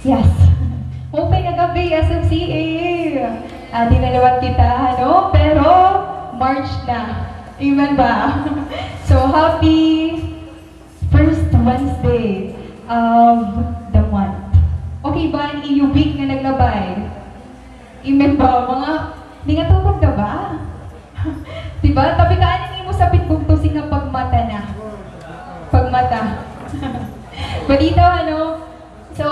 Yes. Open na gabi, SMCA. Dinalawan kita, ano? Pero, March na. Amen ba? So, happy first Wednesday of the month. Okay ba ang iyong week na naglabay? Amen ba? Mga, hindi nga tawag na ba? Diba? Tabi ka anong imo sa pitbugtosing ng pagmata na. Pagmata. Balita, ano? So,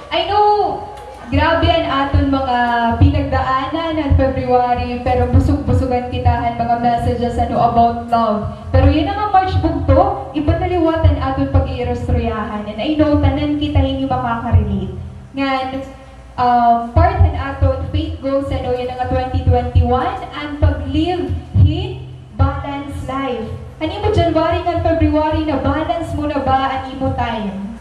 I know, grabe ang aton mga pinagdaanan ng February, pero busog-busugan kitahan mga messages ano about love. Pero yun ang March bugto, iba naliwatan aton pag-iirostroyahan. And I know, tanan kita hindi makaka-relate. Ngan, part ng aton faith goals, ano, yun ang 2021, ang pag-live in balanced life. Ano mo January ng February na balance mo na ba ang imo time?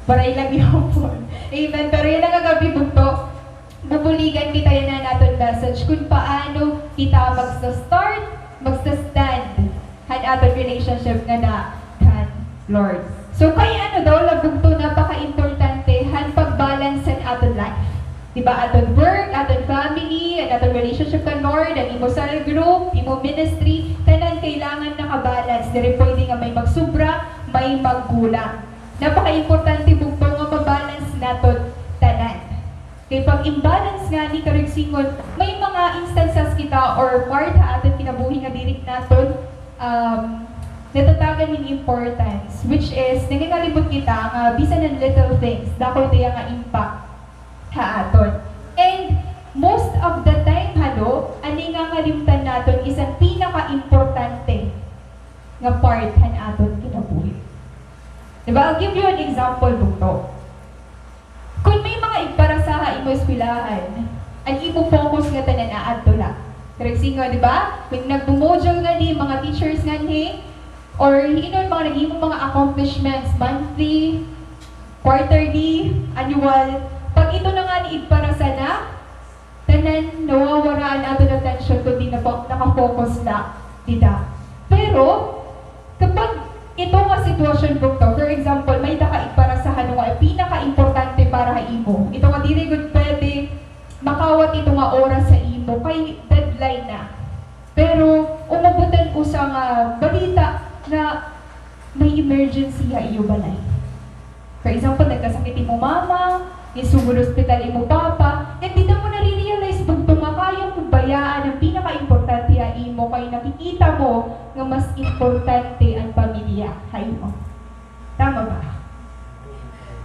Paray lang yun po. Amen. Pero yun ang kagabi bugto. Bubuligan kita yun na natin message kung paano kita magsa-start, magsa-stand han aton relationship nga na kan Lord. So kaya ano daw, labugto napaka-importante han pag-balance ang aton life. Diba? Aton work, aton family, at aton relationship kan Lord, ang imo cell group, imo ministry, tanan kailangan nakabalance. Dari pwede nga may magsubra, may magkulang. Napaka-importante bugto nga mabalance naton tanan. Kaya pag imbalance nga ni karigsingon, may mga instances kita or part ha aton kinabuhi nga dirik naton natatagan ng importance, which is nangingalibot kita nga bisan ng little things, dako tayo nga impact ha aton. And most of the time halo, ani nga ngalimtan naton isang pinaka-importante nga part han aton kinabuhi. Diba? I'll give you an example, bugto. Kung may mga igparasaha imo eskwelahan, ang imo focus nga tanan aadto la. Correct nga, di ba? Kung nagbumodule nga ni mga teachers nga ni, or inon mga nag-imo mga accomplishments, monthly, quarterly, annual, pag ito na nga ni igparasa na, tanan nawawaraan ato ng attention kundi nakafocus na dita. Pero, kapag ito nga sitwasyon bugto, for example, may nakaiparasahan nga pinaka-importante para sa imo. Ito nga dili gud pwede makawat ito nga oras sa imo kay deadline na. Pero umubutan ko sa nga balita na may emergency ha iyo balay. For example, nagkasakit imo mama, isugod hospital imo papa, and di na mo nare-realize bugto nga kaya mo bayaan ang pinaka-importante ha imo kay nakikita mo nga mas importante ang pamilya ha imo. Tama ba?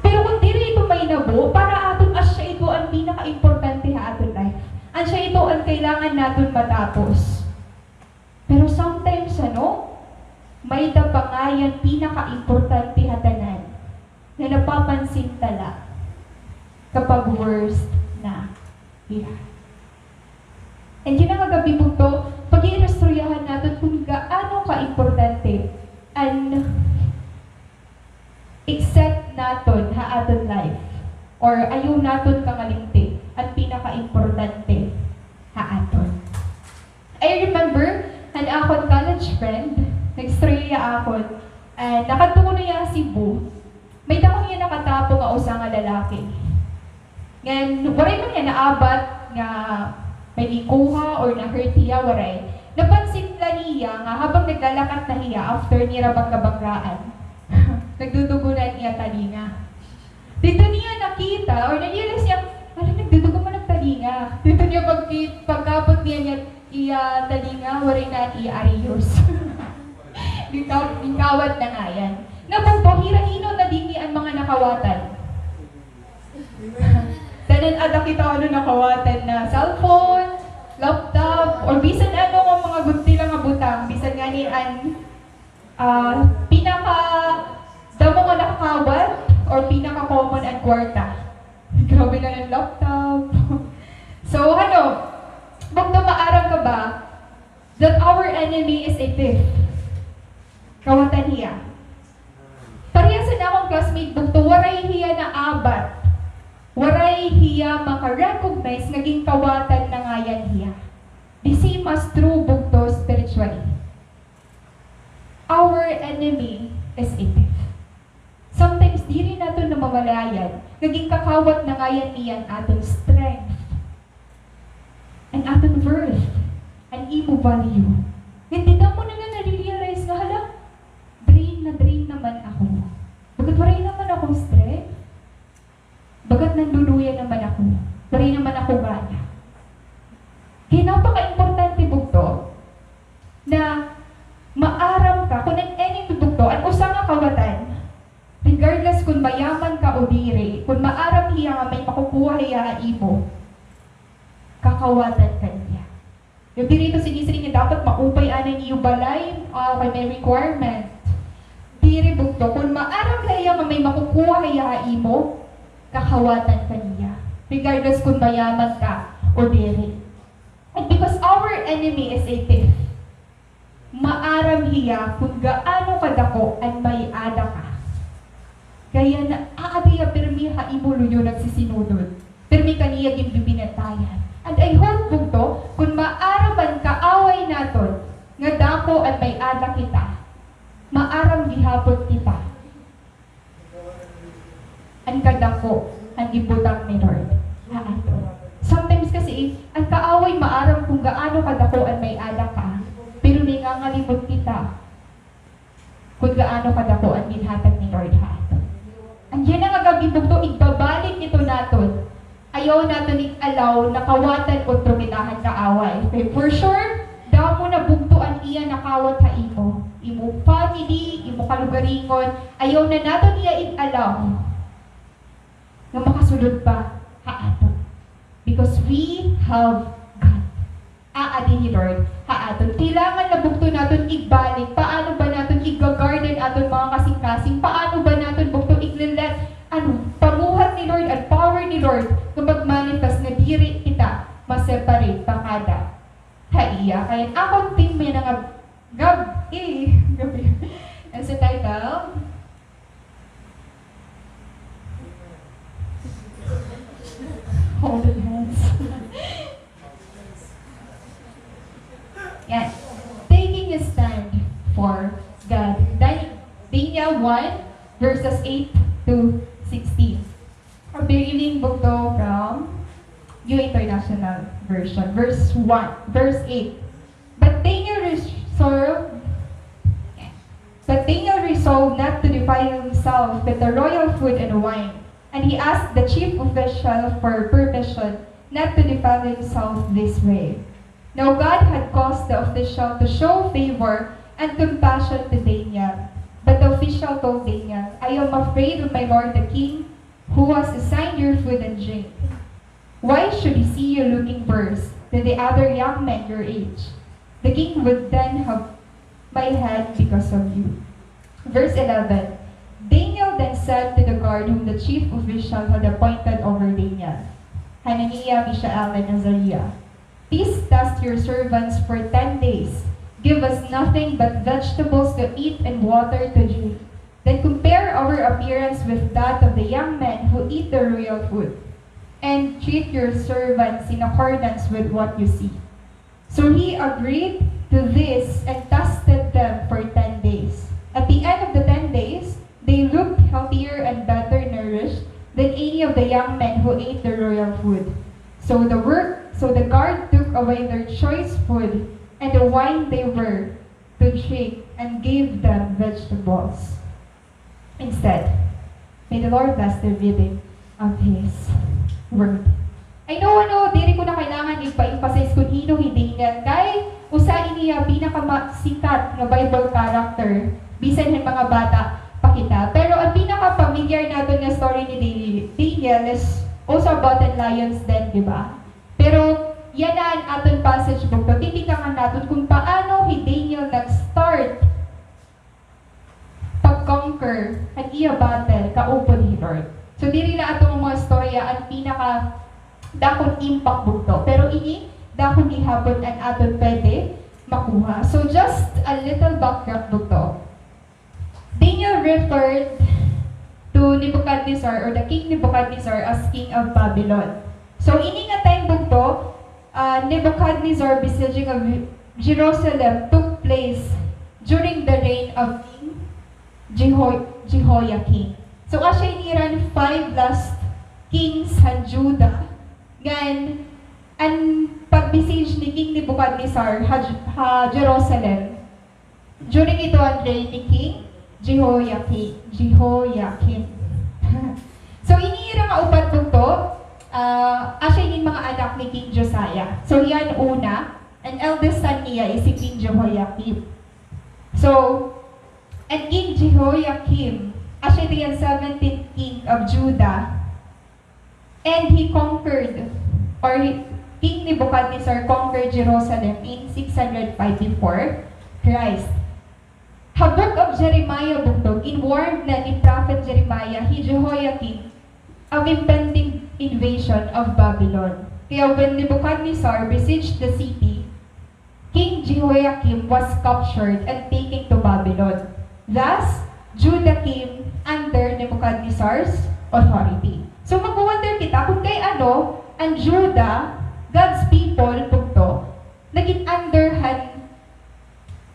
Pero kung dili ito may nabo, para aton asya ito ang pinaka-importante ha aton life. Asya ito ang kailangan naton matapos. Pero sometimes ano, may tapangayan pinaka-importante ha tanan na napapansin tala kapag worst na hiya. And yun ang kagabi po to, pag-iirostroyahan natin kung gaano ka-importante ang accept natin ha aton life or ayaw natin kangalimti at pinaka-importante ha aton. I remember, an akon college friend, nag-straya akon, and nakatungo niya Cebu. May takong niya nakatapo nga usa nga lalaki. Ngayon, waray man niya naabat nga may ikuha or na-hurt niya, waray. Napansin lang niya nga habang naglalakat na niya after niya bangka-bangkraan, nagdudugunan niya talinga. Dito niya nakita or na-realize niya, nagdudugo man ang talinga. Dito niya pagkapot niya iya talinga, waray na i-arios. Lingkawat na nga yan. Napagpo, hirahino na din ang mga nakawatan. Tanan ada kita ano nakawatan na cellphone, laptop, or bisan ano ang mga gunti lang nga butang, bisan nga ni an pinaka damo nga nakakawat or pinaka common ang kwarta. Grabe na ng laptop. So ano, bugto maarang ka ba that our enemy is a thief? Kawatan hiya. Pariyasan na akong classmate bugto, waray hiya na abat. Waray hiya maka-recognize naging kawatan na nga yan hiya. The same as true bugto spiritually. Our enemy is a thief. Sometimes di rin nato aton na mamalayan, naging kakawat na ngayon niyan aton strength, and aton worth, and imo value. Hindi na mo na na-realize nga, hala, drain naman ako. Bagat waray naman akong strength. Bagat nanduluyan naman ako. Waray naman ako gana. Kaya napaka-importante bugto na maaram ka kung any bugto, ang usa nga kawatan, regardless kung mayaman ka o dire, kung maaram hiya nga may makukuha hiya imo, kakawatan ka niya. Yung dirito sinisiri niya dapat maupay anan niyo balay, kay may requirement. Dire bugto, kung maaram hiya nga may makukuha hiya imo, kakawatan ka niya. Regardless kung mayaman ka o dire. And because our enemy is a thief, maaram hiya kung gaano kadako ang may ada ka. Kaya na aadiya permiha imulo yun nagsisinudod. Permi kaniya yung bibinatayan. And I hope bugto, kung maaraman kaaway naton, nga dako at may ada kita, maaram gihapon kita. Ang kadako, ang ibutang ni Lord. Sometimes kasi, ang kaaway maaram kung gaano kadako at may ada ka, pero nangangalimot kita kung gaano kadako ang minhatag ni Lord hato. Andiyan ang agabibugto, igbabalik ito naton. Ayaw natin i-allow na kawatan o trumitahan kaaway. Okay, for sure, damo na bugtuan iya nakawat ha imo. Imo family, imo kalugaringon, ayaw na natin iya i-allow na makasulod pa haaton. Because we have God. Aadi ni Lord haaton. Kailangan na bugto natin ibalik. Paano ba natin i-garden aton mga kasing-kasing? Paano ba natin bugto i-let pamuhat ni Lord at power ni Lord kung mag-manifest na diri kita ma-separate pa kada haiya. Kaya akong team may nga gabi. Ang sa title, Holding Hands. Yan. Taking a stand for God. Daniel 1 verses 8 to 16. Our beginning book to from New International Version. Verse 8. But Daniel resolved not to defile himself with the royal food and wine. And he asked the chief official for permission not to defile himself this way. Now God had caused the official to show favor and compassion to Daniel. But the official told Daniel, I am afraid of my lord the king, who has assigned your food and drink. Why should he see you looking worse than the other young men your age? The king would then have my head because of you. Verse 11. Daniel then said to the guard whom the chief official had appointed over Daniel, Hananiah, Mishael, and Azariah, please test your servants for 10 days. Give us nothing but vegetables to eat and water to drink. Then compare our appearance with that of the young men who eat the royal food, and treat your servants in accordance with what you see. So he agreed to this and tested them for 10 days. At the end of the 10 days, they looked healthier and better nourished than any of the young men who ate the royal food. So the guard took away their choice food and the wine they were to drink and gave them vegetables instead. May the Lord bless the reading of His Word. I know, diri ko na kailangan ipa-emphasize kung hino hindi niya. Kay, usain niya pinakamasikat na Bible character, bisan ng mga bata pa kita. Pero ang pinaka-familiar natin na story ni Daniel is also about the lions din, di ba? Pero, yan na ang aton passage book. Titingnan natin kung paano si Daniel nag-start pag-conquer at iya-battle kaupo ni Lord. So, diri na atong mga storya ang pinaka-dakong impact book to. Pero ini, dakong ihapon ang aton pwede makuha. So, just a little background book to. Daniel referred to Nebuchadnezzar or the King Nebuchadnezzar as King of Babylon. So, ini nga time book to, Nebuchadnezzar besieging of Jerusalem took place during the reign of King Jehoiakim. So asya iniran 5 last kings han Juda. Ngan ang pag-besiege ni King Nebuchadnezzar ha Jerusalem. During ito ang reign ni King Jehoiakim. So iniira nga upat to, asya inin mga anak ni King Josiah. So yan una, ang eldest son niya is si King Jehoiakim. So, and King Jehoiakim, asya ito yung 17th king of Judah, and he conquered, or King Nebuchadnezzar conquered Jerusalem in 605 before Christ. Book of Jeremiah bugtog, informed na ni Prophet Jeremiah, he Jehoiakim, of impending invasion of Babylon. Kaya when Nebuchadnezzar besieged the city, King Jehoiakim was captured and taken to Babylon. Thus, Judah came under Nebuchadnezzar's authority. So mag-wonder kita kung kay ano, ang Judah, God's people, bugto, naging under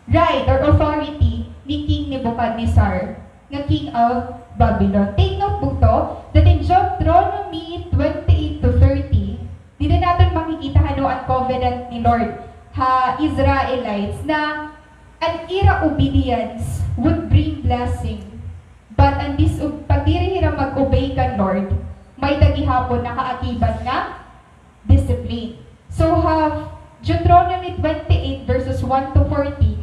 right or authority ni King Nebuchadnezzar, na king of Babylon. Take note bugto, that in Deuteronomy 28 to 30, dito natin makikita ang covenant ni Lord Israelites na an ira obedience would bring blessing. But ang pag dirihira mag-obey ka Lord, may dagihapon na kaakibat nga discipline. So Deuteronomy 28 verses 1 to 14,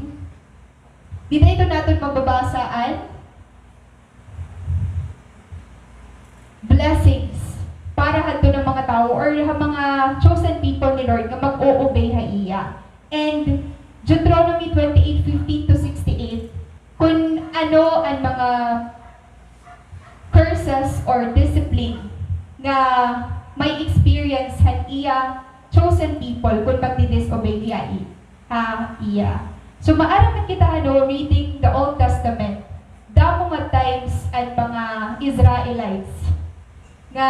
dito ito natin mababasaan blessings para hadto ng mga tao or mga chosen people ni Lord nga mag-o-obey ha iya. And Deuteronomy 28:15 to 68, kung ano ang mga curses or discipline nga may experience han iya chosen people kung magdi-disobey iya. So maaraman kita reading the Old Testament, damo nga times ang mga Israelites nga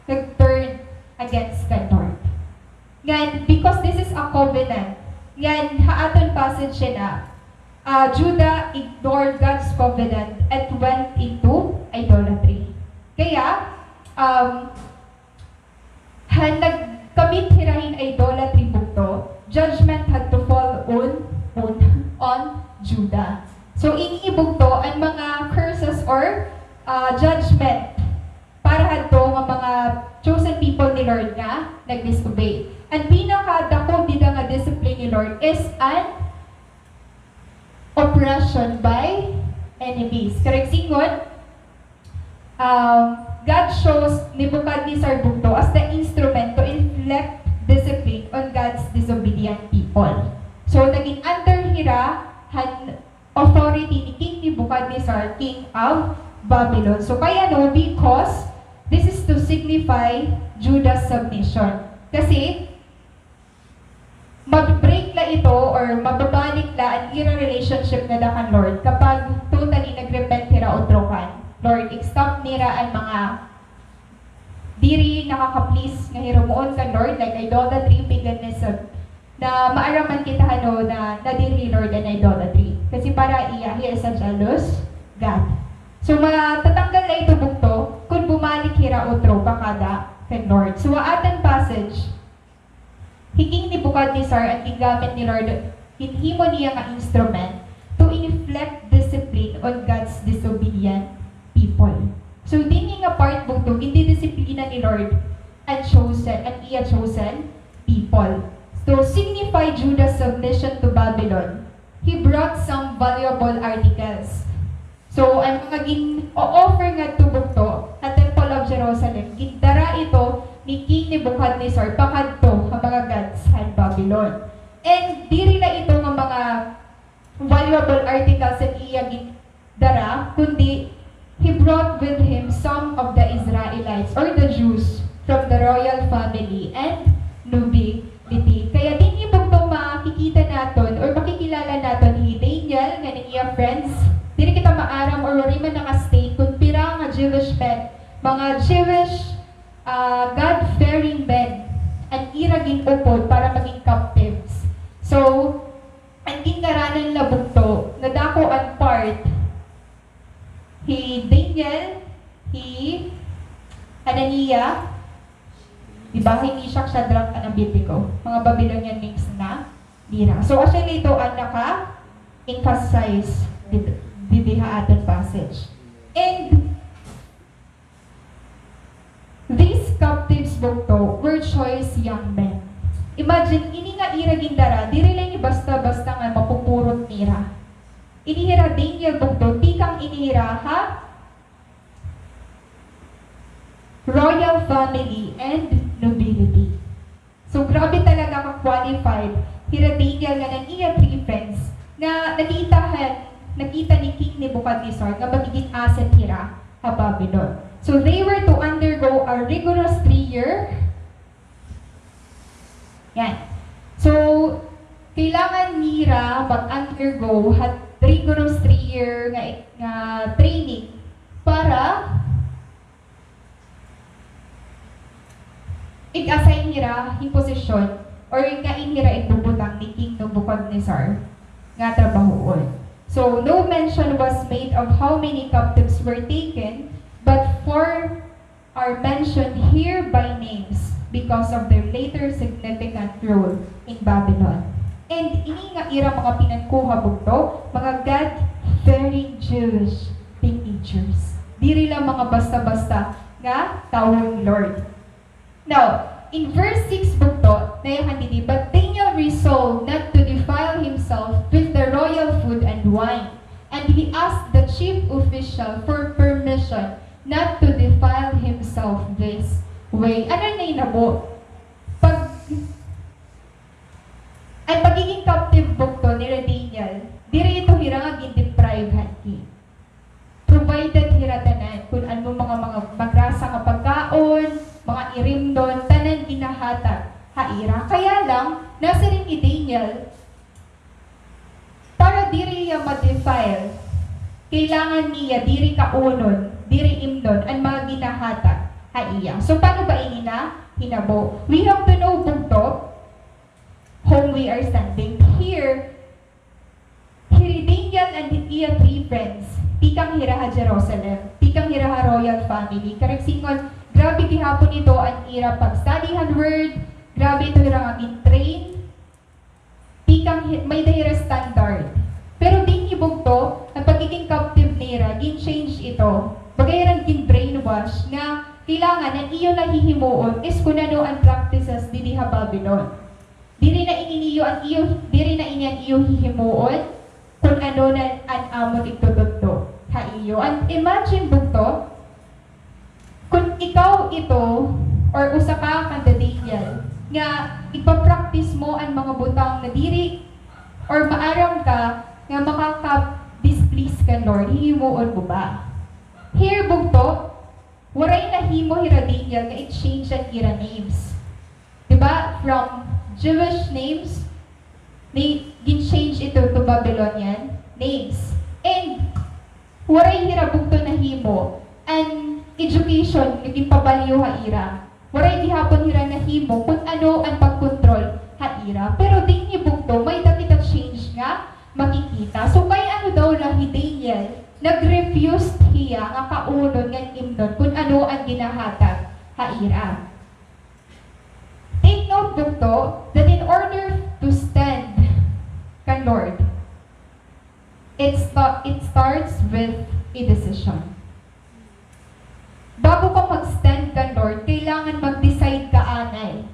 nag-turn against the Lord. Ngayon, because this is a covenant, ngayon, haaton passage siya na, Judah ignored God's covenant and went into idolatry. Kaya, nagkamit hirahin idolatry bugto, judgment had to fall on Judah. So, iniibugto ang mga curses or judgment para hadto ng mga chosen people ni Lord nga nag-disobey. Ang pinakadako dito nga discipline ni Lord is an oppression by enemies. Correct singon? God shows Nebuchadnezzar bugto as the instrument to inflict discipline on God's disobedient people. So, naging under hira authority ni King Nebuchadnezzar, king of Babylon. So, kaya because this is to signify Judah's submission. Kasi, mag-break la ito or mababalik la ang ira relationship na dakan Lord kapag totally nag-repent hira o trokan. Lord, stop nira ang mga diri nakaka-please nga hiromoon ka Lord, like idolatry, paganism, na maaraman kita na nadiri Lord and idolatry. Kasi para he is a jealous God. So matatanggal na ito bugto kung bumalik hira o tropa kada kay Lord. So atan passage, King Nebuchadnezzar ang gigamit ni Lord, hinhimo niya nga instrument to inflict discipline on God's disobedient people. So din nga part bugto, hindi disiplina ni Lord ang iya chosen people. To signify Judah's submission to Babylon, he brought some valuable articles. So, ang mga offer nga tubugto at Temple of Jerusalem, gindara ito ni King Nebuchadnezzar pakadto ang mga gods at Babylon. And diri na ito ng mga valuable articles at iya gindara, kundi he brought with him some of the Israelites or the Jews from the royal family and nobility. Kaya din yung pagto makikita natin or makikilala natin ni Daniel nga niya friends, dili kita maaram or wari man nakastay kung pira nga Jewish men, mga Jewish God-fearing men ang iraging upod para maging captives. So, ang gingaranan na bugto, nadako ang part, Daniel, Iya, diba, hindi siya Shadrach and Abednego, mga Babylonian names na nira. So actually ito ang naka-emphasize dito aton passage. And these captives bukto were choice young men. Imagine, ini nga ira gindara, di rin ni basta-basta nga mapupurot nira. Inihira Daniel bukto, tikang inihira ha? Royal family and nobility. So grabe talaga ka-qualified. Hira Daniel nga ng iya three friends na nakita ni King Nebuchadnezzar nga magiging asset hira ha Babylon. So they were to undergo a rigorous 3-year. Yan. So kailangan nira mag-undergo rigorous 3-year nga training para i-assign nila yung posisyon or nga inira ibubutang ni King Nebuchadnezzar nga trabahoon. So, no mention was made of how many captives were taken, but four are mentioned here by names because of their later significant role in Babylon. And ini nga ira mga pinagkuha bugto, mga God-fearing Jewish teenagers. Diri lang mga basta-basta nga tawong Lord. Now, in verse 6 bukto, nayahan dito, but Daniel resolved not to defile himself with the royal food and wine, and he asked the chief official for permission not to defile himself this way. Ano na inabo? Ang pagiging captive bukto ni Daniel, diri ito hirangag in-deprive hati. Provided hiratanan kung ano mga magrasa nga pagkaon, mga irimdon, tanan ginahatag haira. Kaya lang, nasa rin ni Daniel, para diri niya ma-defile, kailangan niya diri kaunon, diri imdon, ang mga ginahatag haiya. So, paano ba ini na hinabo? We have to know bugto, whom we are standing. Here Daniel and iya three friends, tikang hiraha Jerusalem, tikang hiraha royal family, karagsingon, grabe gihapon ito ang ira pag-studyhan word, grabe ito hirang aming train, tikang may dahira standard. Pero din ibugto, ang pagiging captive nira, gin-change ito. Bagayran gin-brainwash na kailangan ang iyo nahihimuon is kung ano ang practices di diha Babylon. Diri na ininiyo ang iyo, diri na inyan iyo hihimuon kung ano na ang amon igtutugto ha iyo. And imagine bugto, kung ikaw ito, or usa ka Daniel, nga ipapractice mo ang mga butang na diri, or maaram ka, nga makaka-displease ka, Lord, hihimuon mo ba? Here, bugto, waray na himo hira Daniel, nga i-change ang ira names. Diba? From Jewish names, gin-change ito to Babylonian names. And, waray hira bugto na himo, and education, naging pabaliw haira. Waray gihapon hira na himo kung ano ang pagkontrol haira. Pero din ni bugto, may dakita change nga makikita. So kay ano daw lang ni Daniel, nag-refuse hiya nga kaunon nga imnon kung ano ang ginahatag haira. Take note bugto that in order to stand kan Lord, it starts with a decision. Bago ka mag-stand ka, Lord, kailangan mag-decide ka anay.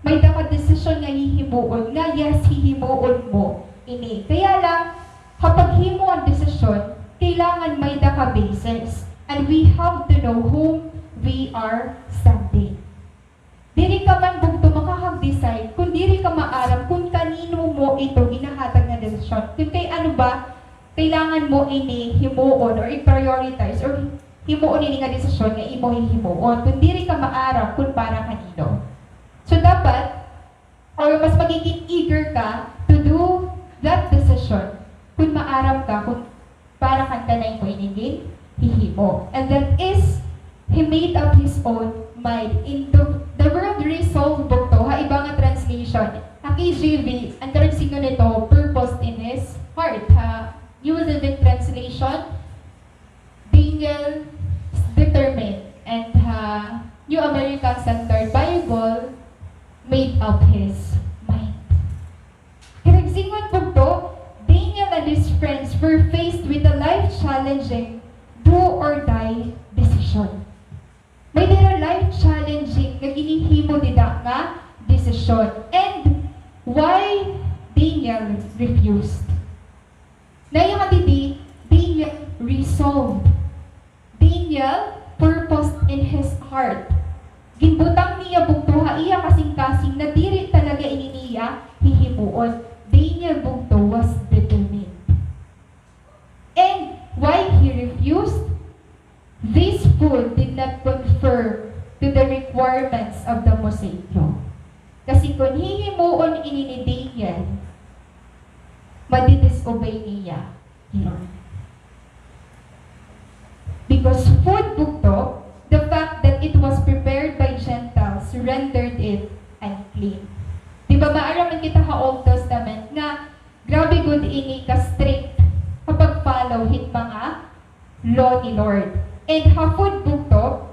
May desisyon nga hihimuon, nga yes, hihimuon mo ini. Kaya lang, kapag himo ang desisyon, kailangan may basis. And we have to know whom we are standing. Diri ka man bugto makakag-decide, kung diri ka maaram, kung kanino mo ito ginahatag na desisyon. Kung kay ano ba, kailangan mo ini himuon or i-prioritize or himuon ini nga desisyon nga imo himuon. Kung diri ka maaram kung para kanino. So dapat, or mas magiging eager ka to do that decision kung maaram ka, kung para kantanay mo inigin, hihimo. And that is, he made up his own mind. Into the word resolve bukto, ha ibang translation. Ang KJV, ang karansingon nito, purpose in his heart. Ha, New Living Translation, Daniel determined and New American Standard Bible, made up his mind. Karagsingon po to, Daniel and his friends were faced with a life-challenging do or die decision. May dira life-challenging nga ginihimo nila nga decision. And why Daniel refused? Naya didi, Daniel resolved. Daniel purposed in his heart. Ginbutang niya bugtuha iya kasing-kasing na diri talaga ininiya hihimuon. Daniel bugto was determined. And why he refused? This food did not conform to the requirements of the Mosaic Law. Kasi kung hihimuon ini ni Daniel, madidisobey niya, Lord. Because food bugto, the fact that it was prepared by Gentiles rendered it unclean. Di ba maaraman kita sa Old Testament nga grabe good ini ka strict kapag follow hit mga law ni Lord. And ha food bugto,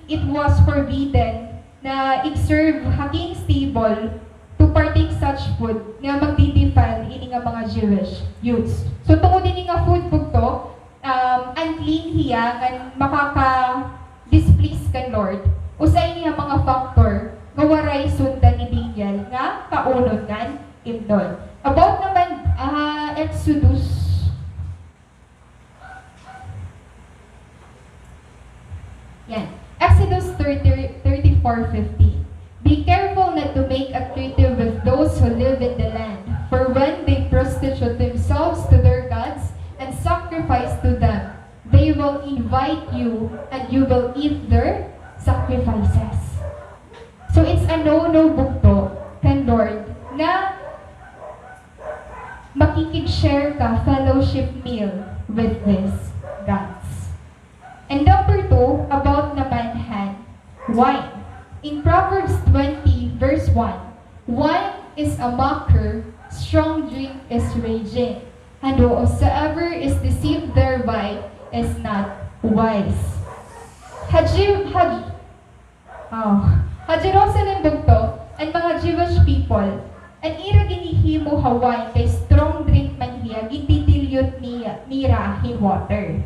it was forbidden na i-serve haking stable to partake such food nga magdi-defile ini nga mga Jewish youths. So tungod ini nga food bugto, unclean hiya nga makaka-displease kan Lord. Usay niya mga factor nga waray sundan ni Daniel nga kaunod kan imdol. About naman Exodus yan. Exodus 34:50. Be careful not to make a treaty with those who live in the land, for when they prostitute themselves to their gods and sacrifice to them, they will invite you and you will eat their sacrifices. So it's a no-no bugto kan Lord na makikig-share ka fellowship meal with these gods. And number 2, about naman wine. In Proverbs 20 verse 1, wine is a mocker, strong drink is raging, and whosoever is deceived thereby is not wise. Jerusalem bugto and mga Jewish people, an ira ginihimo wine kay strong drink man hiya, gitidilyot niya nira hi water.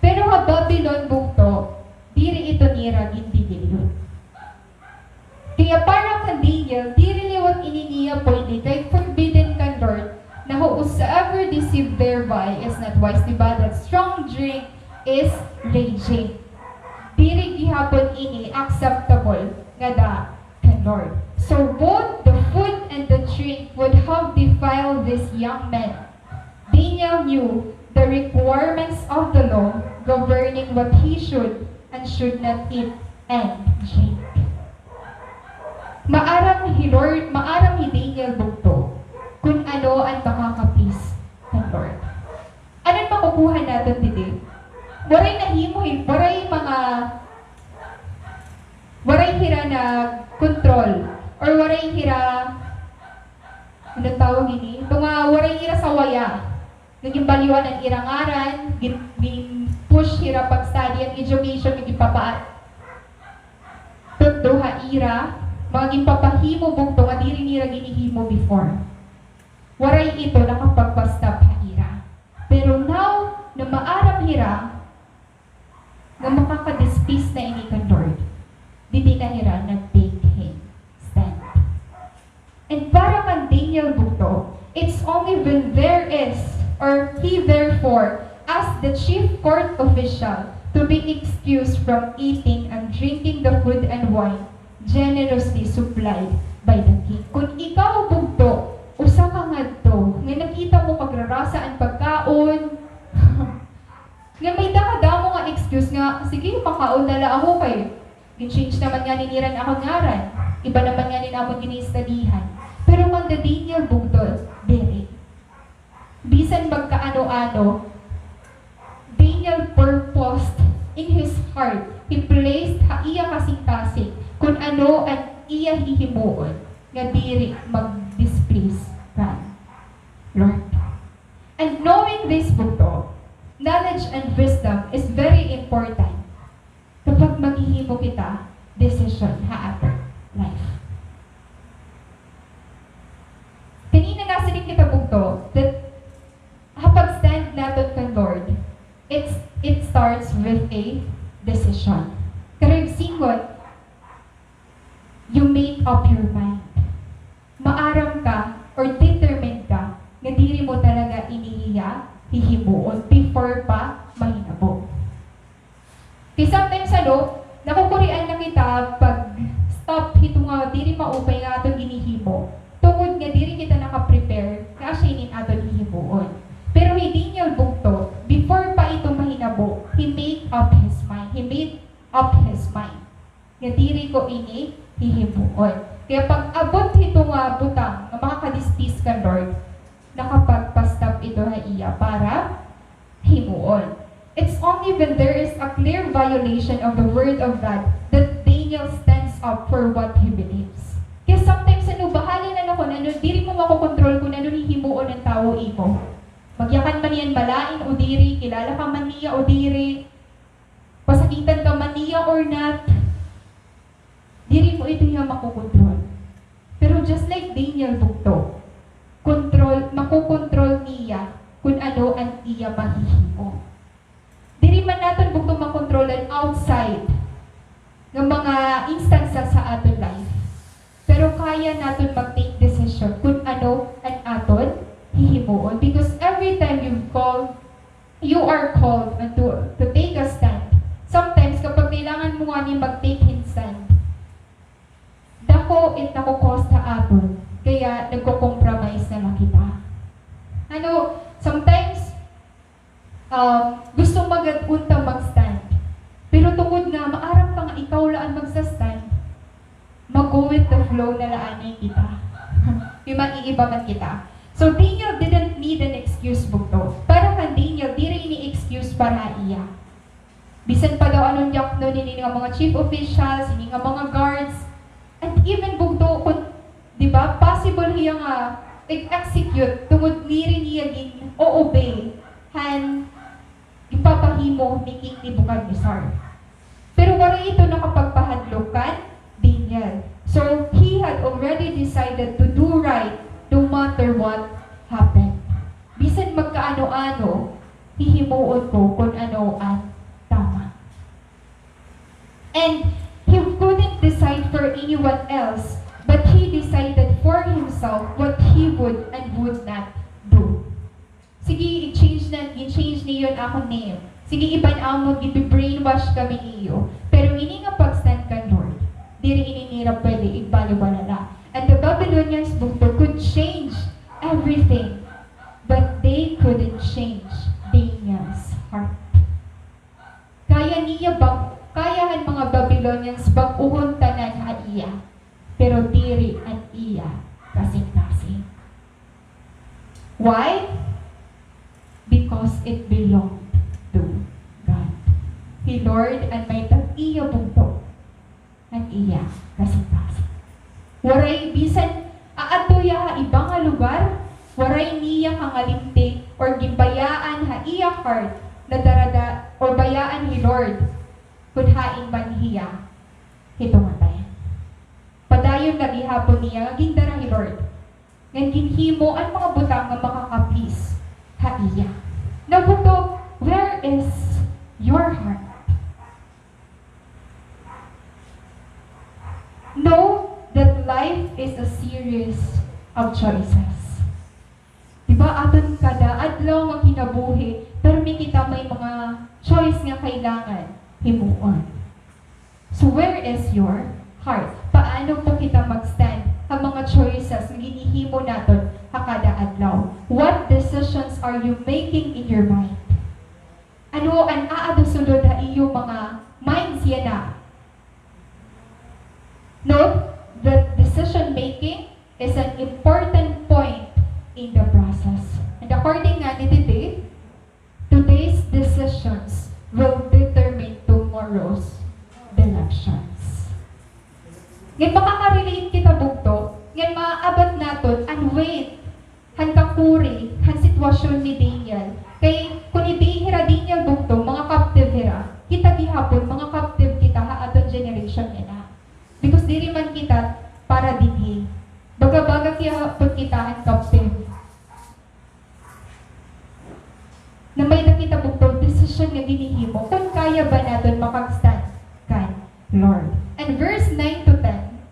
Pero ha Babylon bugto, diri ito nira gintidilyot. Kaya parang ka Daniel, diri liwat ininiya pwede kay forbidden kan Lord na whosoever deceived thereby is not wise. Diba? That strong drink is raging. Diri gihapon ini acceptable nga da kan Lord. So both the food and the drink would have defiled this young man. Daniel knew the requirements of the law governing what he should and should not eat and drink. Maaram hi Daniel bugto kung ano ang makakapis ng Lord. Anong makukuha natin today? Waray nahimuhin, waray hira na control or waray hira ano tawag ini? Waray hira sa waya. Naging baliwan ang irangaran, push hira pag-study and education, naging papaat. Tutduha ira, mga ginpapahimo bugto nga diri nira ginihimo before. Waray ito nakapagpastap ha ira. Pero now, na maaram hira, nga makakadispis na ini kan Lord, didi na hira nag-take him stand. And para kan Daniel bugto, it's only when there is, or he therefore asked the chief court official to be excused from eating and drinking the food and wine generously supplied by the king. Kung ikaw bugto, usa ka ngadto, nga nakita mo pagrarasa ang pagkaon, nga may dakadamo nga excuse nga, sige, makaon na lang ako kay, gin-change naman nga niniran ako ngaran, iba naman nga ninamon gini-studyhan. Pero kung the Daniel bugto, dere. Bisan magkaano-ano, Daniel purposed in his heart, he placed ha iya kasing-kasing kung ano at iya hihimuon nga diri mag-displease God, Lord. And knowing this bugto, knowledge and wisdom is very important kapag ingon, you make up your mind. Maaram ka or determined ka nga diri mo talaga iniiya hihimuon before pa mahinabo. Kaya sometimes nakukurian na kita pag stop hito nga diri maupay nga aton ginihimo. Tungod nga diri kita naka-prepare nga asinin aton hihimuon. Pero hindi niya bugto, before pa ito mahinabo, he made up his mind. He made up his mind. Nga diri ko ini hihimuon. Kaya pag abot ito nga butang nga makakadistis ka Lord, nakapagpastop ito ha iya para himuon. It's only when there is a clear violation of the word of God that Daniel stands up for what he believes. Kaya sometimes bahala na ako na diri mo makokontrol kung ano himuon ng tao imo. Magyakan man yan malain o diri, kilala ka man niya o diri, pasakitan ka man niya or not, diri mo ito niya makokontrol. Pero just like Daniel bugto, makokontrol niya kung ano ang iya mahihimo. Diri man natin bugto makontrolan outside ng mga instances sa aton life. Pero kaya natin mag-take decision kung ano ang aton hihimuon. Because every time you are called to take a stand. Sometimes kapag kailangan mo nga ni mag-take stand, dako nako-cost sa aton. Kaya nagko-compromise na lang kita. Sometimes gusto mag-unta mag-stand. Pero tungod nga maaram pa nga ikaw laan magsa-stand, mag-go with the flow na laanin kita. Yung maiibagan kita. So Daniel didn't need an excuse bugto. Para kan Daniel, di rin ini-excuse para iya. Bisan pa daw anong yakno ni nga mga chief officials, ni nga mga guards, and even bugto, di ba, possible hiya nga execute tungod ni rin iya gin o obey han ipapahimo ni King Nebuchadnezzar. Pero wala ito nakapagpahadlok kan Daniel. So he had already decided to do right no matter what happened. Bisan magkaano-ano, hihimuon ko kung ano ang tama. And he couldn't decide for anyone else, but he decided for himself what he would and would not do. Sige, i-change niyo ako name. Sige, iban-amod, i-brainwash kami niyo. Pero ini nga pag-stand ka, Lord, diri ininira pwede, igbaliwalala. And the Babylonians could change everything, but they couldn't change Daniel's heart. Kayahan mga Babylonians bag-uhon tanan ha iya, pero diri ang iya kasing-kasing. Why? Because it belonged to God. He Lord and may tag-iya bugto ang iya kasing-kasing. Waray bisan aatuya ha ibang nga lugar, waray niya kangalimti or gibayaan ha iya heart na darada or bayaan ni Lord kung haing man hiya hitumatay. Padayon na gihapon niya gindara ni Lord. Ngan ginhimo ang mga butang nga makakapis ha iya. Nabuto, where is your heart? Know that life is a series of choices. Diba, aton kada adlaw nga kinabuhi, pero may kita may mga choice nga kailangan himuon. So where is your heart? Paano po kita mag-stand ang mga choices nga ginihimo naton kada adlaw? What decisions are you making in your mind? Ano ang aadasulod na iyong mga minds yan na? Note that decision making is an important point in the process. And according nga ni today's decisions will determine tomorrow's directions. Ngayon makaka-relate kita bugto, ngayon maaabot naton and wait, han kakuri, han sitwasyon ni Daniel. Kay kung ibihira Daniel bugto, mga captive hira, kita gihapon, mga captive kita ha aton generation nila. Because diri man kita para dinhi. Baga-baga kaya pag kita ang captive. Na may nakita bugto, decision nga ginihimo, kung kaya ba natin makag-stand kan Lord. And verse 9 to 10.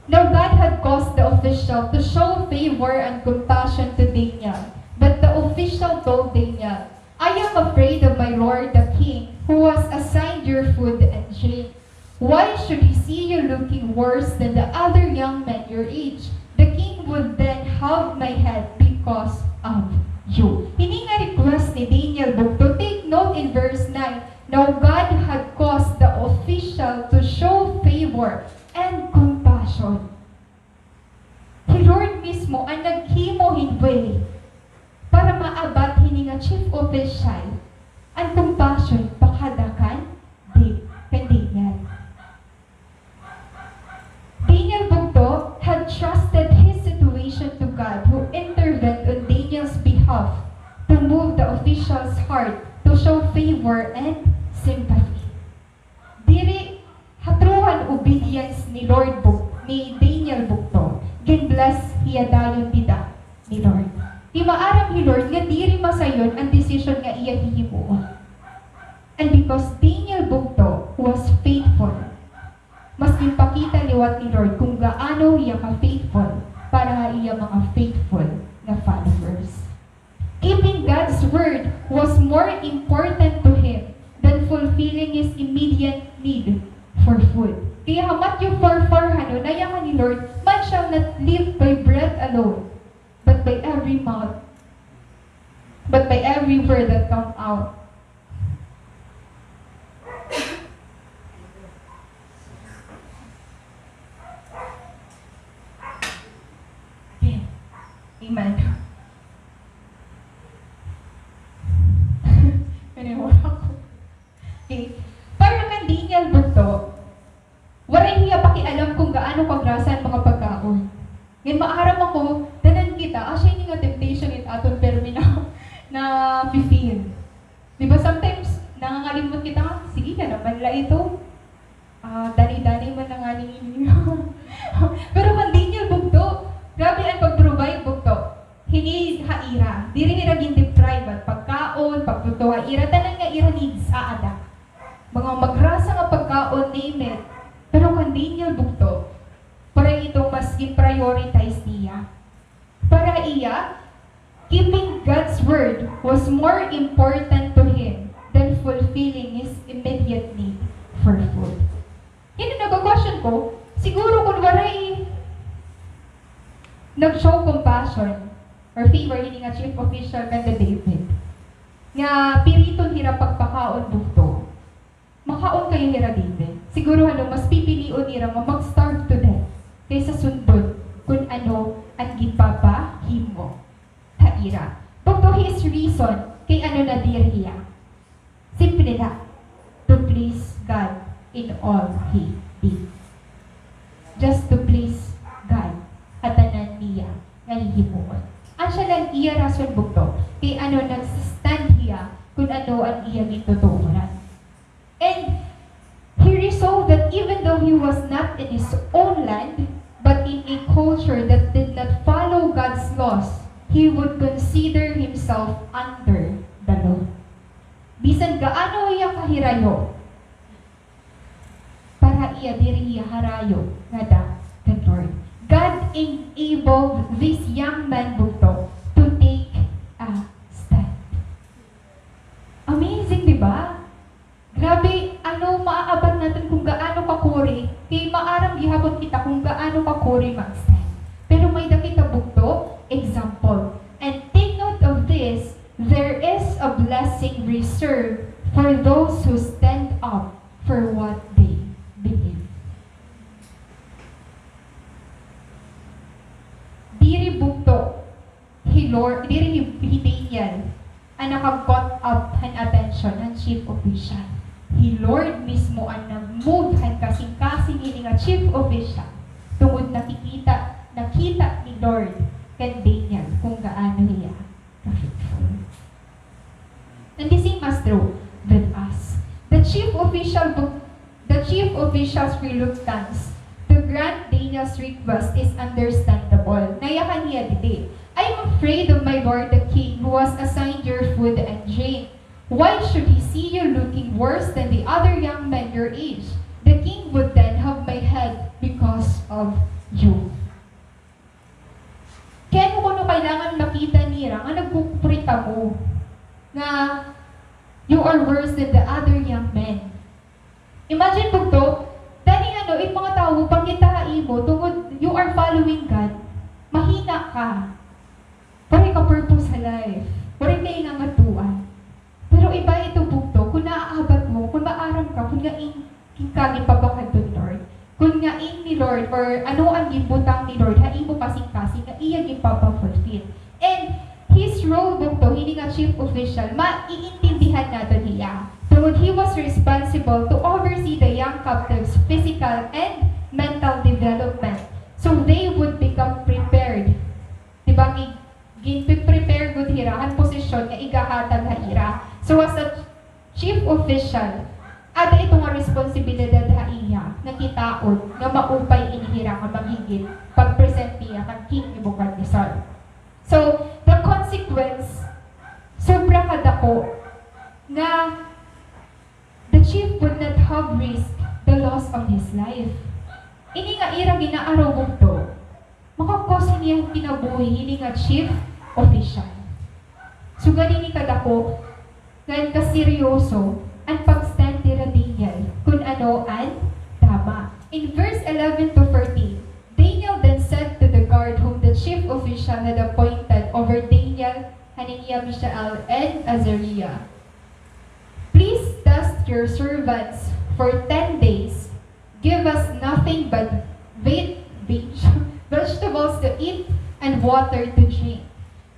Now God had caused the official to show favor and compassion to Daniel. But the official told Daniel, I am afraid of my lord the king, who has assigned your food and drink. Why should he see you looking worse than the other young men your age? The king would then have my head because of you. Hindi nga request ni Daniel Bugto. Take note in verse 9. Now God had caused the official to show favor and compassion. Si Lord mismo ang naghimo hinway para maabat hini nga chief official ang compassion pakadakan kan Daniel. Daniel Bugto had trusted his situation to God, who intervened on Daniel's behalf to move the official's heart to show favor and sympathy. Diri hatruhan obedience ni ni Daniel Bugto. Gin-bless hiya dayon bida ni Lord. Di maaram ni Lord nga diri masayon ang decision nga iya hihimuon. And because Daniel Bugto was faithful, mas ginpakita liwat ni Lord kung gaano iya ka-faithful para iya mga faithful na followers. Keeping God's word was more important to him than fulfilling his immediate need for food. Kaya hamat yung farhano na yaman ni Lord, man shall not live by bread alone, but by every mouth, but by every word that comes out. Amen. Kaniwala ko. Okay. Para kang Daniel Bugto, waray niya pakialam kung gaano kagrasa ang mga pagkaon. Ngayon maaram ako, danan kita, siya yung nga temptation it aton permi na feel. Diba sometimes, nangangalimot kita, sige ka naman la ito. Dani-dani man na nga ninyo. Pero kung Daniel Bugto, grabe ang pag-provide Bugto. Hindi haira. Di rin naging deprive at pagkaon, pagluto haira. Tanan nga ira needs aada. Mga magrasa nga pagkaon, name it. Pero kung Daniel Bugto, para ito mas i-prioritize niya. Para iya, keeping God's word was more important to him than fulfilling his immediate need for food. Hindi nag-question ko, siguro kung waray nag-show compassion or favor hindi nga chief official kanda David nga piriton hira pagpakaon Bugto, makaon kayo hira David. Siguro mas pipilion hira mag-starve to death kaysa sundod kung ano ang gipapahimo haira. Bugto his reason kay ano na diriya. Simple na, to please God in all he did. Just to please God at tanan niya nga hihimuon. Ang siya lang iya rason Bugto kay ano nagsistand hiya kung ano ang iya gitutuuran. And he resolved that even though he was not in his own land, but in a culture that did not follow God's laws, he would consider himself under the law. Bisan gaano iya kahirayo, para iya diri iya harayo nga da the Lord. God enabled this young man Bugto to take a stand. Amazing, di ba? Grabe, maaaban natin kung gaano kakuri, kay maaram gihapon kita kung gaano kakuri mag-stand. Pero may dakita Bugto, example. And take note of this, there is a blessing reserved for those who stand up for what they believe. Diri Bugto, diri Daniel, ang naka-caught up ang attention ng chief official. Lord mismo ang nag-move ang kasing-kasing ini nga chief official tungod nakita ni Lord kan Daniel kung gaano niya ka-faithful. And the same as true with us. The chief official's reluctance to grant Daniel's request is understandable. Nayakan niya dito. I am afraid of my lord the king who has assigned your food and drink. Why should he see you looking worse than the other young men your age? The king nga you are worse than the other young men. Imagine po to, dahil yung mga tao, pag itaai mo, tungkol you are following God, mahina ka. Pare ka purpose sa life. Pare ka ingangatuan. Pero iba ito po to, kung naaabat mo, kung maaram ka, kung kaging pabakad to Lord, kung nga ni Lord, or ano ang gibutang ni Lord, hain mo kasing-kasing, na iya gipapafulfill. And his role po to, hindi nga chief official, maiintindihan natin niya. So he was responsible to oversee the young captives' physical and mental development. So they would become prepared. Diba, prepare good hirahan posisyon nga igahatag ha ira. So as a chief official, ada ito nga responsibilidad ha iya, nga kitaon, nga maupay inihira ka maghigit, pag-present niya kang king ni Bukadnesar. So, the consequence, sobra kadako, nga the chief would not have risked the loss of his life. Ini nga ira ginaaraw to, makakos niya kinabuhi, ini nga chief official. So, ganini kadako, ngayon kaseryoso, ang pag-stand nila Daniel, kung ano ang tama. In verse 11 to 14, Daniel then said to the guard whom the chief official had appointed over Daniel, Hananiah, Mishael, and Azariah, "Please test your servants for 10 days. Give us nothing but vegetables to eat and water to drink.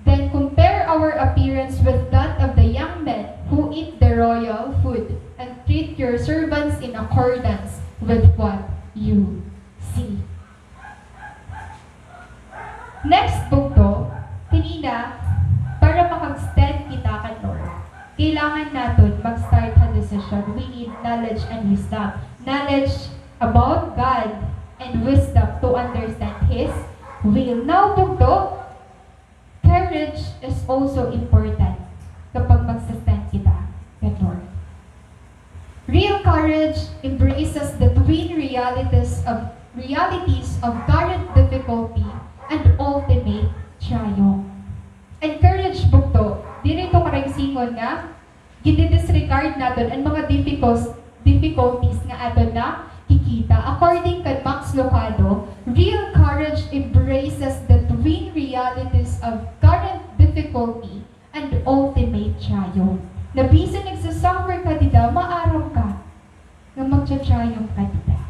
Then compare our appearance with that of the young men who eat the royal food, and treat your servants in accordance with what you see." Next book to, kanina, para makag-stand kita kan Lord, kailangan natin mag-start a decision. We need knowledge and wisdom. Knowledge about God and wisdom to understand His will. Now, book to, courage is also important kapag mag-stand kita kan Lord. Real courage embraces the twin realities of current difficulty and ultimate triumph. And courage book to, dito karang singon nga, gidi-disregard natin ang mga difficulties nga ato na kikita. According kay Max Lucado, real courage embraces the twin realities of current difficulty and ultimate triumph. Na bisan nagsasuffer ka dita, maaraw ka na magcha-triumph ka dita.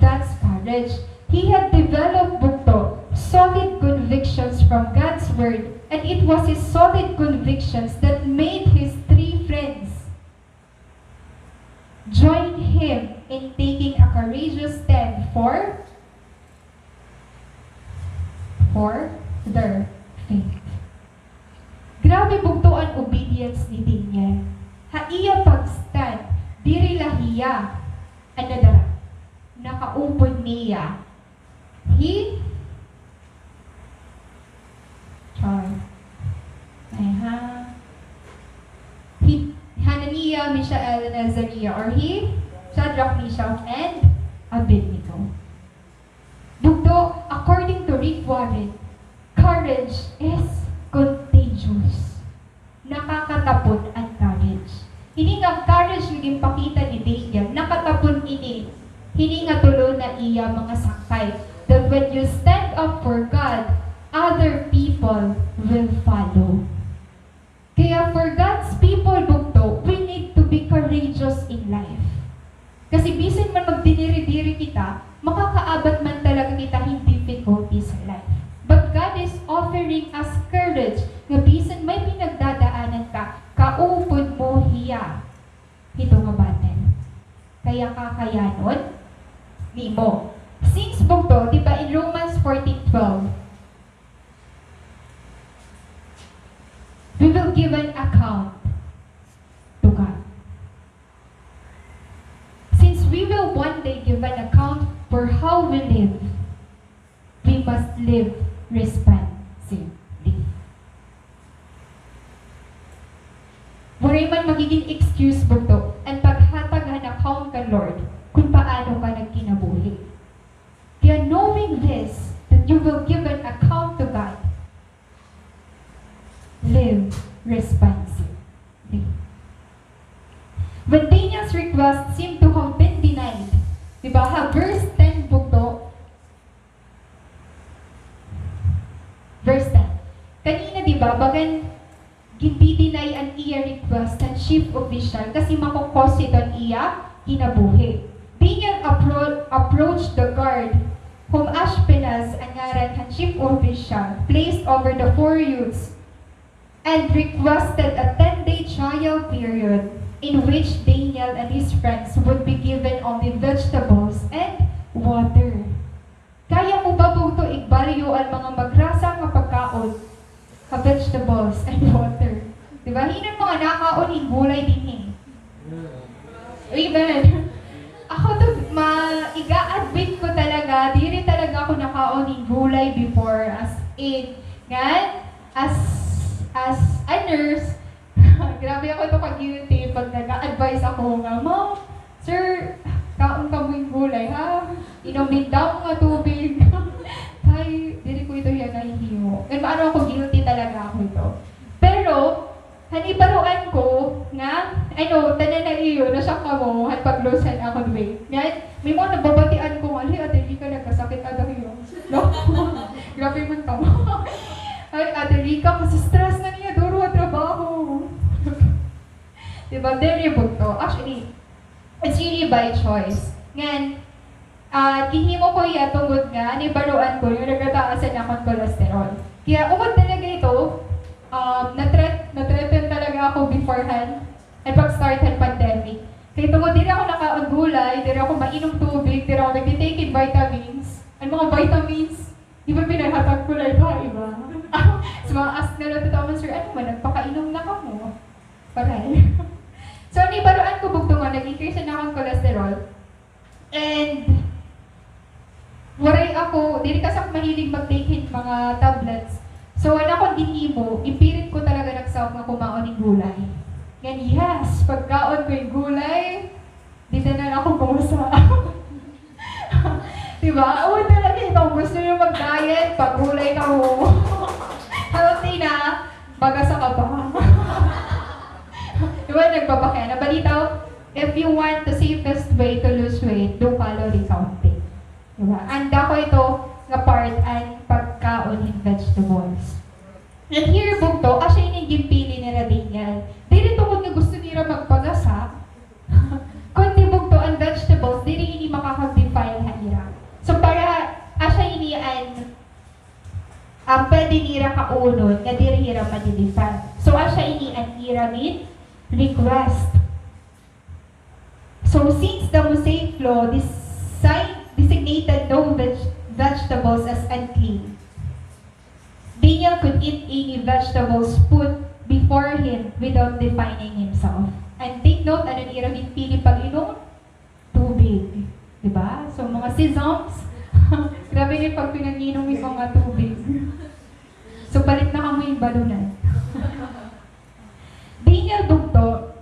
That's courage. He had developed bukto, solid convictions from God's Word, and it was his solid convictions that made his three friends join him in taking a courageous stand for their faith. Grabe bugto ang obedience ni Daniel. Haiya pag-stand, diri lahiya, ano dara, nakaupod niya. Hananiah, Mishael, and Azariah, or Shadrach, Meshach, and Abednego. Bugto, according to Rick Warren, courage is contagious. Nakakatapon ang courage. Hindi nga courage naging pakita ni Daniel, nakatapon ini. Hindi nga tulo na iya mga sakay. That when you stand up for God, other people will follow. Kaya for God's people, bugto, we need to be courageous in life. Kasi bisan man magdiniri-diri kita, makakaabat man talaga kita in difficulties sa life. But God is offering us courage na bisan may pinagdadaanan ka, kaupod mo hiya. Ito nga battle. Kaya kakayanon, ni mo. Since bugto, di ba in Romans 14:12, we will give an account to God. Since we will one day give an account for how we live, we must live responsibly. Wala man magiging excuse bugto ang paghatag ng account ka Lord kung paano ka nagkinabuhi. Kaya knowing this, that you will give an account to God, live responsibly. Diba? Ha, verse 10 bugto. Verse 10. Kanina, diba, bagan gindi-deny ang iya request ng chief official kasi makukos ito ang iya kinabuhi. Daniel approached the guard whom Ashpenaz, ang ngaran ng chief official, placed over the 4 youths and requested a 10-day trial period in which Daniel and his friends would be given only vegetables and water. Kaya mo ba po ito igbalyo ang mga magrasa nga pagkaon? Vegetables and water. Diba? Hinan mga nakaon in gulay din Amen. Ako to, iga-admit ko talaga, di rin talaga ako nakaon in gulay before as in, as a nurse, grabe ako ito pag-guilty pag nag-advise ako nga, Ma'am, sir, kaon ka mo yung gulay, ha? Inumin daw nga tubig. Ay, dili ko ito yan nahihiyo. And maano ako, guilty talaga ako ito. Pero, hanibaruan ko nga, tanan na iyo, nasyak ka mo, at paglusan ako way. Ngayon, may mga nababatian ko, ali, ate, hindi ka nagkasakit ata iyo. No? Grabe man ka mo. Ay, ate Rika, kasi stress na niya, duro ang trabaho. Diba, very book to. Actually, it's really by choice. Ngayon, kinhimo ko iya tungod nga, nibaruan ko yung nagkataasan akong cholesterol. Kaya umod talaga ito, na-threaten talaga ako beforehand ay pag-start ng pandemic. Kaya tungod din ako nakaon gulay, din ako mainom tubig, din ako nag-take vitamins. Ang mga vitamins, di ba pinaghatag ko lang ito, iba? So mga ask na lang ito, sir, ano man, nagpakainom na ka mo? Paray. So, nibaruan ko bugto nga, nag-increase na akong cholesterol. And, waray ako, dili kasi ako mahilig mag-take mga tablets. So, wala akong dinhimo, ipirit ko talaga nagsawag nga kumaon ng gulay. Yan, yes, pagkaon ko yung gulay, dito na lang ako kumusa. Diba? Oo, talaga ito, gusto nyo mag-diet, pag gulay ka mo. Healthy na, bagasa ka pa. Diba, nagpapakaya. Nabalitaw, if you want the safest way to lose weight, do calorie counting. Diba? Anda ko ito nga part ang pagkaon in vegetables. And here, bugto, asya yung gimpili nila Daniel. Dili tungkol nga gusto nila magpagasa. Kundi bugto, ang vegetables, dili hindi makakag-defile na ira. So, para asya ini ang pwede nira kaunod, nga dili hira ma-defile. So, asya ini ang ira min request. So, since the Mosaic law designated no vegetables as unclean, Daniel could eat any vegetables put before him without defining himself. And take note, ano nira pili pag-inom? Tubig. Diba? So, mga sesams, grabe yung pag pinag-inom yung mga tubig. So, palit na kamo yung balunan. Daniel bugto,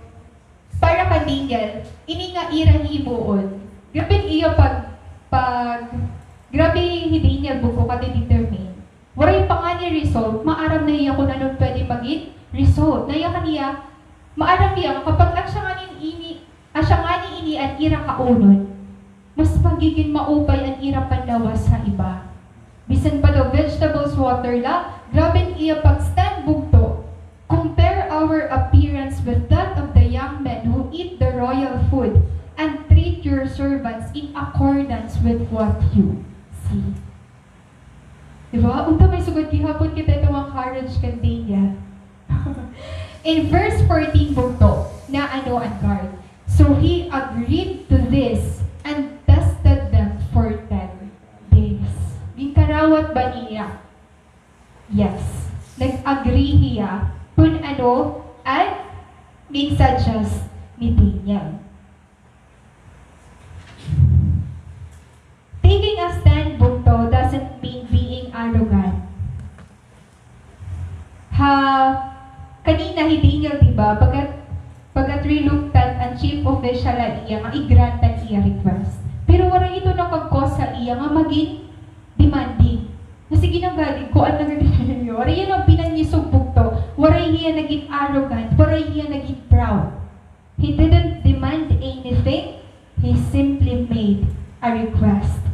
para ka Daniel, ini nga ira hibuon. Grabe iya grabe hindi niya bugto ka determine. Waray pa nga ni result, maaram na iya kung anong pwede maging result. Naya kaniya, maaram niya kapag asya nga ni ini ang ira kaunod, mas pagiging maupay ang ira panlawas sa iba. Bisan pa daw vegetables water la, grabe iya pag-stand bugto. Compare our appearance with that of the young men who eat the royal food and treat your servants in accordance with what you see. Diba? Unta may sugod gihapon kita ito mga courage kandenya. In verse 14 bugto, na ano ang guard. So he agreed to this and tested them for 10 days. Ginkarawat ba niya? Yes. Nag-agree niya kung ano at min-suggest ni Daniel. Taking a stand bugto doesn't mean being arrogant. Kanina hindi niya, diba, pagkat reluctant ang chief official na iya nga i-grantan iya request. Pero wala ito nakag-cause sa iya nga maging demanding. Kasi ginagaling ko ang nagagawin niyo. Wala yan ang pinanyisog bugto. Wala niya naging arrogant. Wala niya naging proud. He didn't demand anything. He simply made a request.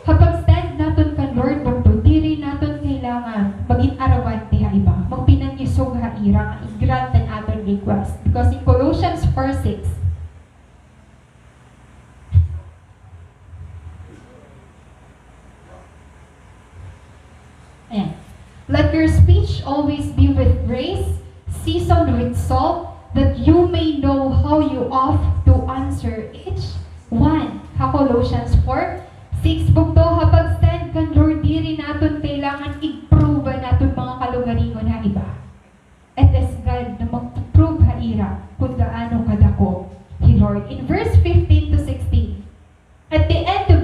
Kapag stand naton kan Lord bugto, diri naton kailangan maging arawante ha iba. Magpinanyisog ha ira, i-grant an aton request. Because in Colossians 4:6, ayan. Let your speech always be with grace, seasoned with salt, that you may know how you ought to answer each one. Colossians 4:6 bugto, kapag stand kan Lord, diri naton kailangan i-prove naton mga kalugaringon ha iba. It is God na mag-prove ha ira kung gaano kadako He Lord. In verse 15 to 16, at the end of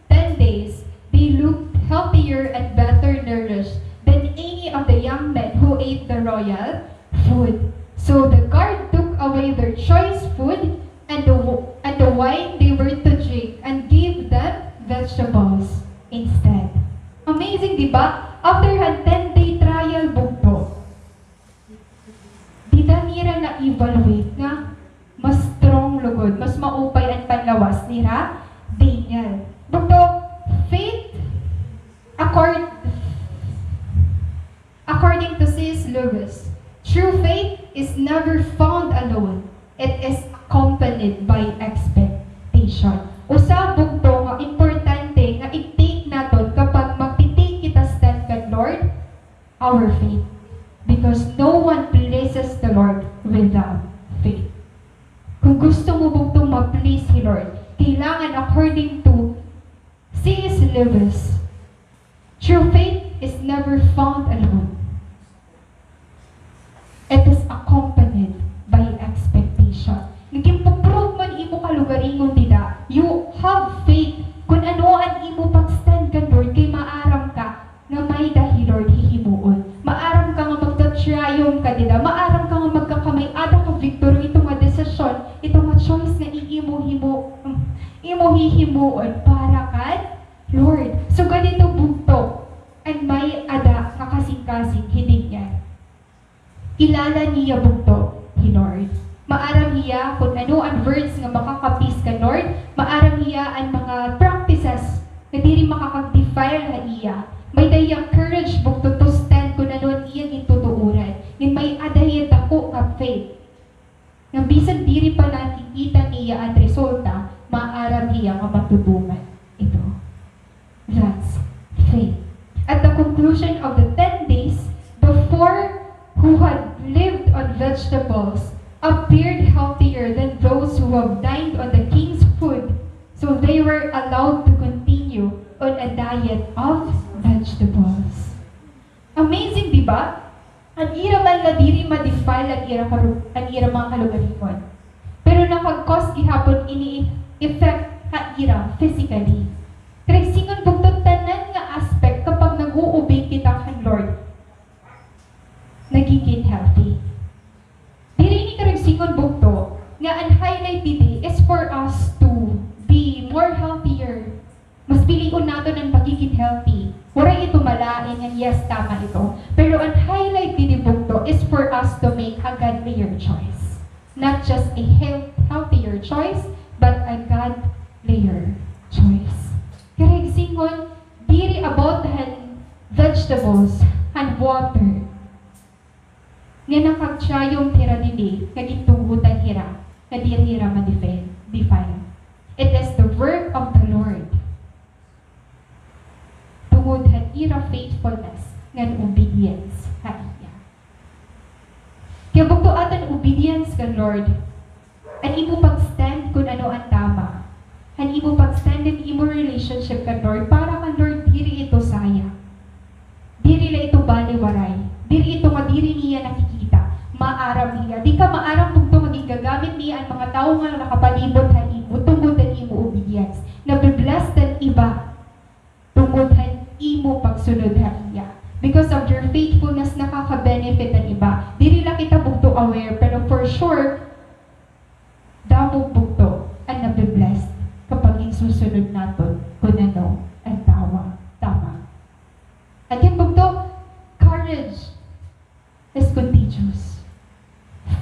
10 days, they looked healthier and better nourished than any of the young men who ate the royal food. So the guard took away their choice food and the wine they were to drink and gave them vegetables instead. Amazing, di ba? After a 10-day trial bugto, di nira na evaluate nga mas strong lugod, mas maupay ang panlawas nira Daniel. Bugto, faith according to C.S. Lewis, true faith is never found alone. It is accompanied by expectation. Usa bugto nga importante nga i-take naton kapag magti-take kita stand kan Lord, our faith. Because no one pleases the Lord without faith. Kung gusto mo bugto ma-please si Lord, kailangan according to C.S. Lewis, true faith is never found alone. It is accompanied by expectation. Naging puprove man imo kalugaringon dida, you have faith kung ano ang imo pag-stand ka Lord, kay maaram ka nga may dahi Lord hihimuon. Maaram ka nga magta-triumph ka dida, maaram ka nga magkakamay ada ka victory, ito nga desisyon, ito nga choice na imo hihimuon para kan Lord. So ganito bugto, and may ada nga kasing-kasing hiling niya. Kilala niya bugto, He Lord. Maaram hiya kung ano ang words nga makakapis ka Lord, maaram hiya ang mga practices na diri makakag-defile ha iya. May dayang courage bugto to stand kung ano ang iyang itutuuran. Ngin may adayan dako ka faith. Nga bisan diri pa nakikita niya ang resulta, maaram hiya nga matubungan ito. That's faith. At the conclusion of the 10 days, the 4 who had lived on vegetables appeared healthier than those who have dined on the king's food, so they were allowed to continue on a diet of vegetables. Amazing, di ba? Ang ira man na diri ma-defile ang ira mga kalugaringon. Pero nakag-cause gihapon ini effect ka ira physically. Kaya singon bugtod tanan nga aspect kapag nag-uubig kita kan Lord, nagiging healthy. Diri ni karag singon bugto nga ang highlight didi is for us to be more healthier. Mas piliun nato ng pagiging healthy. Wala ito malain nga yes, tama ito. Pero ang highlight didi bugto is for us to make a godlier choice. Not just a healthier choice, but a godlier choice. Karag singon, diri about the vegetables and water. Nga nakagtsayong tira dili, kagitugutan hira, kadiri hira ma-define. It is the work of the Lord. Tungod ira faithfulness, ngan obedience, haiya. Kaya bugto atan obedience ka Lord, ang imo pag-stand kung ano ang tama. Ang imo pag-stand in imo relationship ka Lord, para ka Lord, diri ito saya. Diri la ito baliwaray. Diri ito nga diri niya nakikita. Maaram niya. Di ka maaram bugto maging gagamit niya ang mga tao nga nakapalibot ha imo, tungod ang imo obedience. Nabibless ang iba, tungod ang imo pagsunod ha iya. Because of your faithfulness, nakaka-benefit ang iba. Diri lang kita bugto aware, pero for sure, damo bugto ang nabibless kapag insusunod natin kung ano ang tama. At yung bugto, courage is contagious.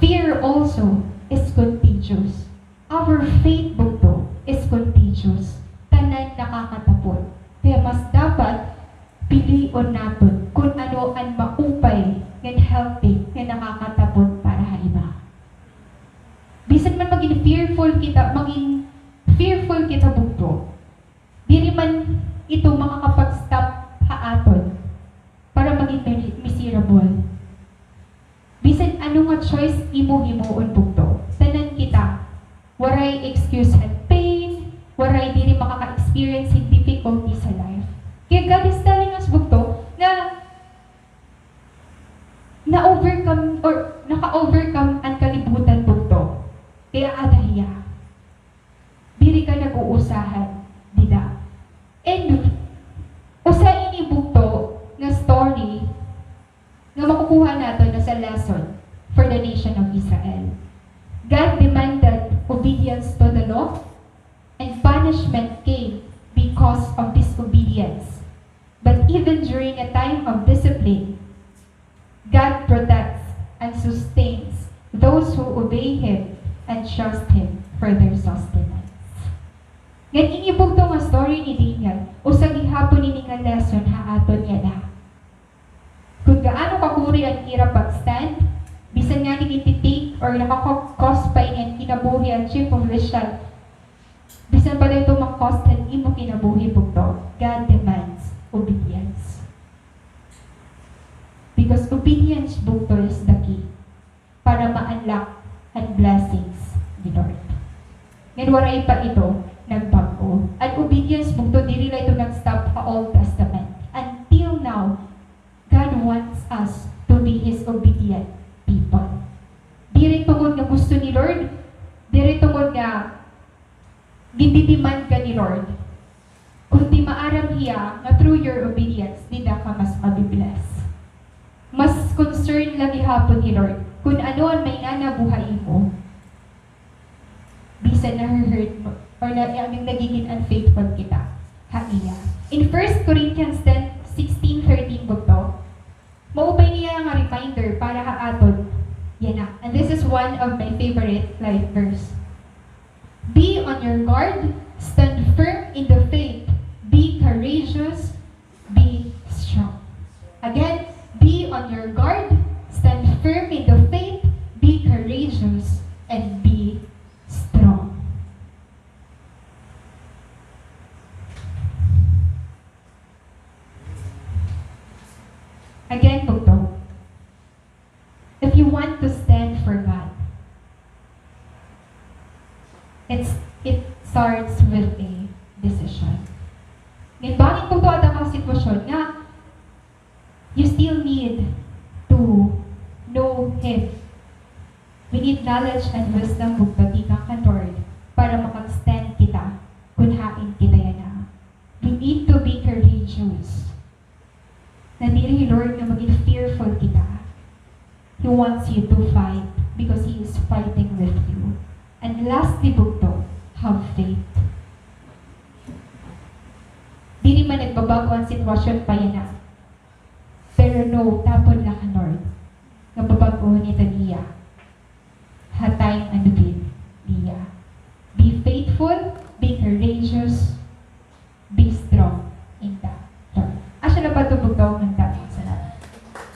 Fear also is contagious. Our faith bugto is contagious. tanan nakakatapon. Kaya mas dapat pilion naton kung ano ang maupay and healthy nga nakakatapon para sa iba. Bisan man maging fearful kita bugto, dili man ito makakapag-stop haaton para maging miserable. Bisan ano nga choice imo himuon bugto, tanan kita waray excuse and pain, waray dili makaka-experience in difficulty sa life. Kaya God is telling us bugto na naka-overcome ang kalibutan bugto. Kaya adahiya. Dili ka nag-uusahan, dida. And usa ini bugto na story na makukuha nato na sa lesson for the nation of Israel. God demanded obedience to the law, and punishment came because of disobedience. But even during a time of discipline, God protects and sustains those who obey Him and trust Him for their sustenance. Ngayon, inibugto nga story ni Daniel, usag ihapon ni nga lesson haaton niya na. Kung gaano kakuri ang ira pag-stand, bisan nga nilititik or nakakakos pa niyan kinabuhi ang chief official, bisan pa ito mag-cost and imo kinabuhi bugto, God demands obedience. Because obedience bugto is the key para ma-unlock and blessings ni Lord. Ngayon, waray pa ito nagbago. At obedience bugto, dili lang ito nag-stop sa Old Testament. Until now, God wants us to be His obedient people. Diri tungod nga gusto ni Lord, diri tungod nga gididemand ka ni Lord. Kung di maaram hiya nga through your obedience, di na ka mas mabibless. Mas concerned lagi hapon ni Lord kung ano ang may buhay mo. Bisan na-hurt mo or na yung nagiging unfaithful kita. Haiya. In 1 Corinthians 16:13 po to, maupay niya nga reminder para haaton. Yan na. And this is one of my favorite life verse. Be on your guard, stand firm in the faith, be courageous, be strong. Again, be on your guard, stand firm in the faith, be courageous, and be strong. Again, Bugto, if you want to stand for God, it starts with a decision. Ngayon, bakit po ito ang sitwasyon nga, you still need to know Him. We need knowledge and wisdom Bugto, di ka Lord, para makag-stand kita, kunhain kita yan na. We need to be courageous. Na dili Lord na maging fearful kita. He wants you to fight because He is fighting with you. And lastly, Bugto, have faith. Di man nagbabago ang sitwasyon pa yan na. Pero no, tapon na ka Lord. Nababago nito